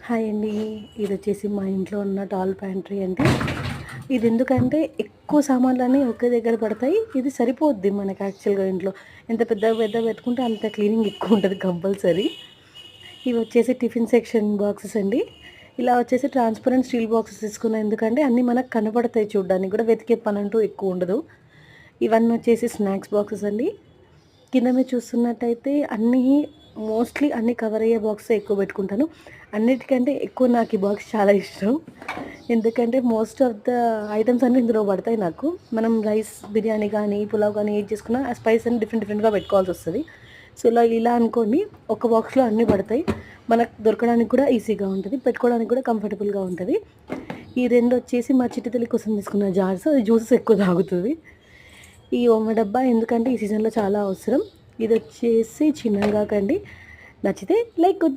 Hi అండి. ఇది వచ్చేసి మా ఇంట్లో ఉన్న డాల్ ప్యాంట్రీ అండి. ఇది ఎందుకంటే ఎక్కువ సామాన్లన్నీ ఒకే దగ్గర పడతాయి. ఇది సరిపోద్ది మనకి యాక్చువల్‌గా ఇంట్లో. ఎంత పెద్దగా పెట్టుకుంటే అంత క్లీనింగ్ ఎక్కువ ఉంటది కంపల్సరీ. ఇవి వచ్చేసి టిఫిన్ సెక్షన్ బాక్సెస్ అండి. ఇలా వచ్చేసి ట్రాన్స్‌పరెంట్ స్టీల్ బాక్సెస్ తీసుకున్నా ఎందుకంటే అన్నీ మనకు కనపడతాయి చూడ్డానికి కూడా వెతికే పనంటూ ఎక్కువ ఉండదు. ఇవన్నీ వచ్చేసి స్నాక్స్ బాక్సెస్ అండి. కింద మీరు చూస్తున్నట్టయితే మోస్ట్‌లీ అన్నీ కవర్ అయ్యే బాక్సే ఎక్కువ పెట్టుకుంటాను. అన్నిటికంటే ఎక్కువ నాకు ఈ బాక్స్ చాలా ఇష్టం. ఎందుకంటే మోస్ట్ ఆఫ్ ద ఐటెమ్స్ అన్నీ ఇందులో పడతాయి నాకు. మనం రైస్, బిర్యానీ కానీ, పులావ్ కానీ ఏది చేసుకున్నా ఆ స్పైస్ అన్ని డిఫరెంట్‌గా పెట్టుకోవాల్సొస్తది. సో, ఇలా అనుకోండి ఒక బాక్స్‌లో అన్నీ పడతాయి. మనకు దొరకడానికి కూడా ఈజీగా ఉంటది. పెట్టుకోవడానికి కూడా కంఫర్టబుల్‌గా ఉంటది. ఈ 2 వచ్చేసి మా చిట్టి తల్లి కోసం తీసుకున్న జార్స్. అది జ్యూసెస్ ఎక్కువ తాగుతది. ఈ ఓమ డబ్బా ఎందుకంటే ఈ సీజన్‌లో చాలా అవసరం. ఇదొచ్చేసి చిన్నగాకండి. నచ్చితే లైక్ కొట్టండి.